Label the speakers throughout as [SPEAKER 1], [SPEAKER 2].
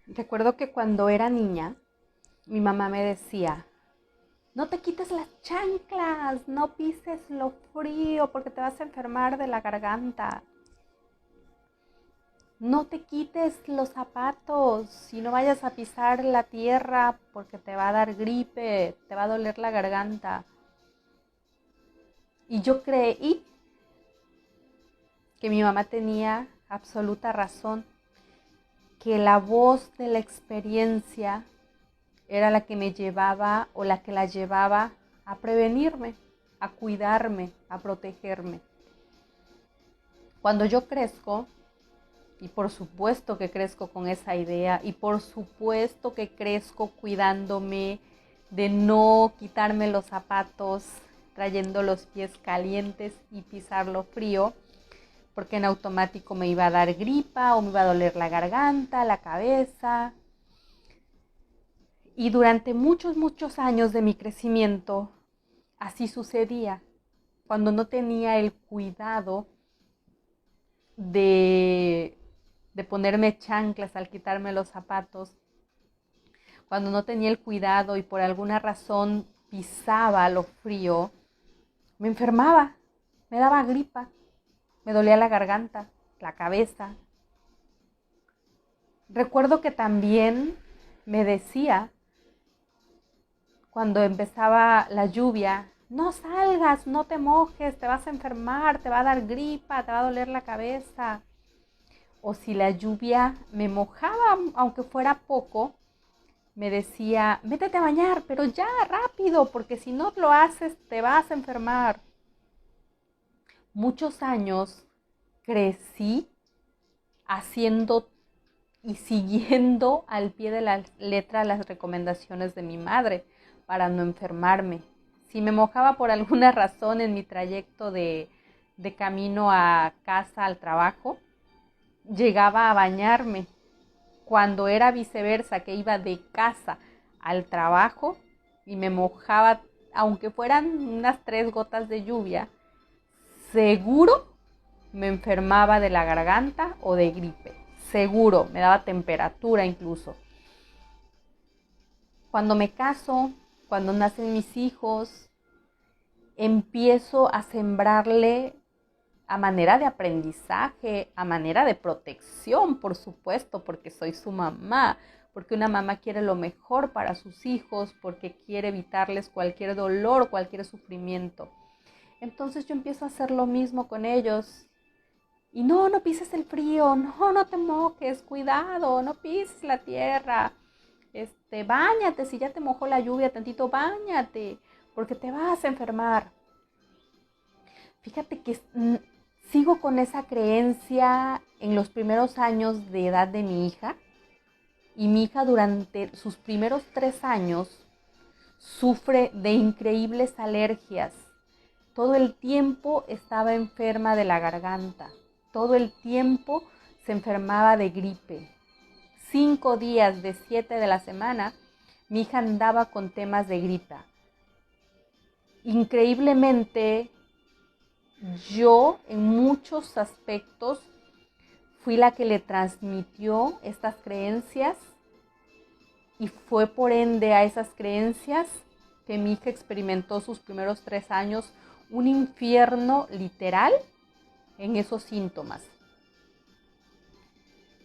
[SPEAKER 1] Recuerdo que cuando era niña, mi mamá me decía, no te quites las chanclas, no pises lo frío porque te vas a enfermar de la garganta. No te quites los zapatos y no vayas a pisar la tierra porque te va a dar gripe, te va a doler la garganta. Y yo creí que mi mamá tenía absoluta razón, que la voz de la experiencia era la que me llevaba o la que la llevaba a prevenirme, a cuidarme, a protegerme. Cuando yo crezco, y por supuesto que crezco con esa idea, y por supuesto que crezco cuidándome de no quitarme los zapatos, trayendo los pies calientes y pisarlo frío, porque en automático me iba a dar gripa o me iba a doler la garganta, la cabeza. Y durante muchos años de mi crecimiento, así sucedía. Cuando no tenía el cuidado de, de ponerme chanclas al quitarme los zapatos, cuando no tenía el cuidado y por alguna razón pisaba lo frío, me enfermaba, me daba gripa, me dolía la garganta, la cabeza. Recuerdo que también me decía, cuando empezaba la lluvia, no salgas, no te mojes, te vas a enfermar, te va a dar gripa, te va a doler la cabeza. O si la lluvia me mojaba, aunque fuera poco, me decía, métete a bañar, pero ya, rápido, porque si no lo haces, te vas a enfermar. Muchos años crecí haciendo y siguiendo al pie de la letra las recomendaciones de mi madre para no enfermarme. Si me mojaba por alguna razón en mi trayecto de camino a casa al trabajo, llegaba a bañarme. Cuando era viceversa, que iba de casa al trabajo y me mojaba, aunque fueran unas 3 gotas de lluvia, seguro me enfermaba de la garganta o de gripe. Seguro, me daba temperatura incluso. Cuando me caso, cuando nacen mis hijos, empiezo a sembrarle a manera de aprendizaje, a manera de protección, por supuesto, porque soy su mamá, porque una mamá quiere lo mejor para sus hijos, porque quiere evitarles cualquier dolor, cualquier sufrimiento. Entonces yo empiezo a hacer lo mismo con ellos. Y no, no pises el frío, no, no te mojes, cuidado, no pises la tierra. Báñate, si ya te mojó la lluvia tantito, báñate, porque te vas a enfermar. Fíjate que sigo con esa creencia en los primeros años de edad de mi hija, y mi hija durante sus primeros 3 años sufre de increíbles alergias. Todo el tiempo estaba enferma de la garganta, todo el tiempo se enfermaba de gripe. 5 días de 7 de la semana, mi hija andaba con temas de gripa. Increíblemente, yo en muchos aspectos fui la que le transmitió estas creencias, y fue por ende a esas creencias que mi hija experimentó sus primeros 3 años un infierno literal en esos síntomas.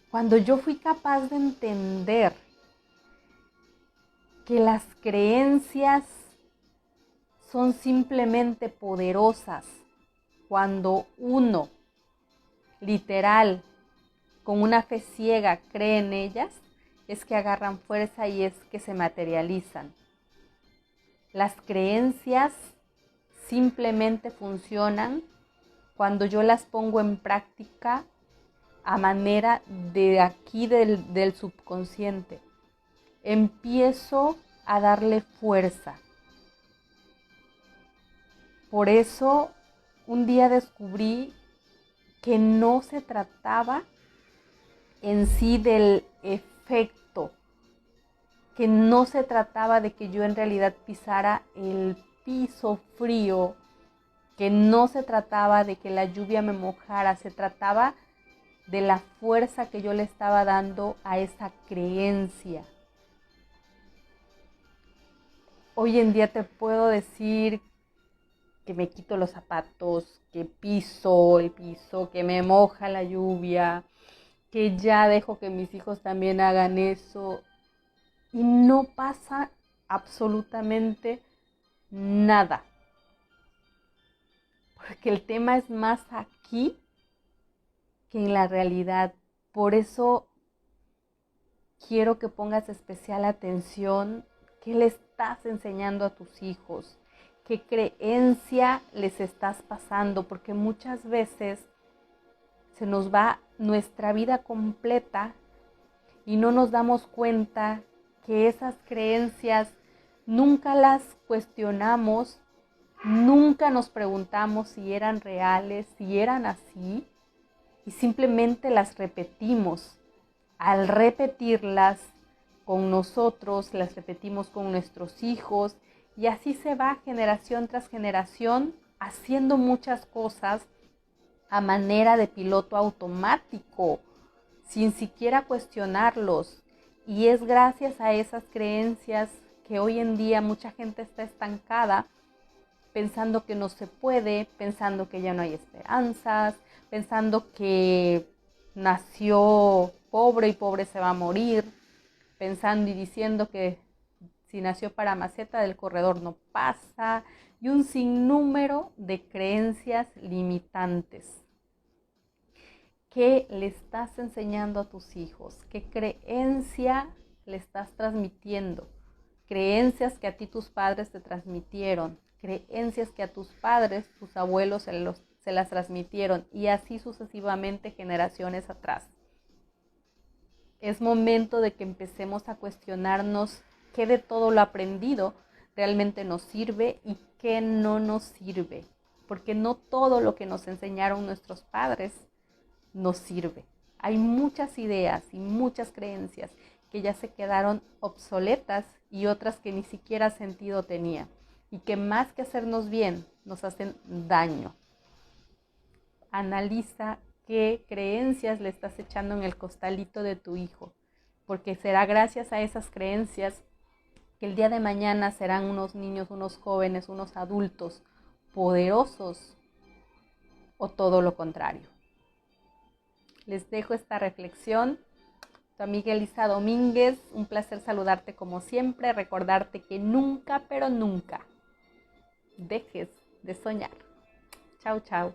[SPEAKER 1] Cuando yo fui capaz de entender que las creencias son simplemente poderosas cuando uno, literal, con una fe ciega cree en ellas, es que agarran fuerza y es que se materializan. Las creencias simplemente funcionan cuando yo las pongo en práctica a manera de aquí del subconsciente. Empiezo a darle fuerza. Por eso un día descubrí que no se trataba en sí del efecto, que no se trataba de que yo en realidad pisara el piso frío, que no se trataba de que la lluvia me mojara, se trataba de la fuerza que yo le estaba dando a esa creencia. Hoy en día te puedo decir que me quito los zapatos, que piso el piso, que me moja la lluvia, que ya dejo que mis hijos también hagan eso. Y no pasa absolutamente nada. Porque el tema es más aquí que en la realidad. Por eso quiero que pongas especial atención. ¿Qué le estás enseñando a tus hijos? ¿Qué creencia les estás pasando? Porque muchas veces se nos va nuestra vida completa y no nos damos cuenta que esas creencias nunca las cuestionamos, nunca nos preguntamos si eran reales, si eran así, y simplemente las repetimos. Al repetirlas con nosotros, las repetimos con nuestros hijos, y así se va generación tras generación haciendo muchas cosas a manera de piloto automático, sin siquiera cuestionarlos. Y es gracias a esas creencias que hoy en día mucha gente está estancada, pensando que no se puede, pensando que ya no hay esperanzas, pensando que nació pobre y pobre se va a morir, pensando y diciendo que si nació para maceta del corredor no pasa, y un sinnúmero de creencias limitantes. ¿Qué le estás enseñando a tus hijos? ¿Qué creencia le estás transmitiendo? Creencias que a ti tus padres te transmitieron, creencias que a tus padres, tus abuelos se las transmitieron, y así sucesivamente generaciones atrás. Es momento de que empecemos a cuestionarnos qué de todo lo aprendido realmente nos sirve y qué no nos sirve, porque no todo lo que nos enseñaron nuestros padres nos sirve. Hay muchas ideas y muchas creencias que ya se quedaron obsoletas y otras que ni siquiera sentido tenían y que más que hacernos bien, nos hacen daño. Analiza qué creencias le estás echando en el costalito de tu hijo, porque será gracias a esas creencias que el día de mañana serán unos niños, unos jóvenes, unos adultos poderosos, o todo lo contrario. Les dejo esta reflexión. Tu amiga Elisa Domínguez, un placer saludarte como siempre, recordarte que nunca, pero nunca dejes de soñar. Chao, chao.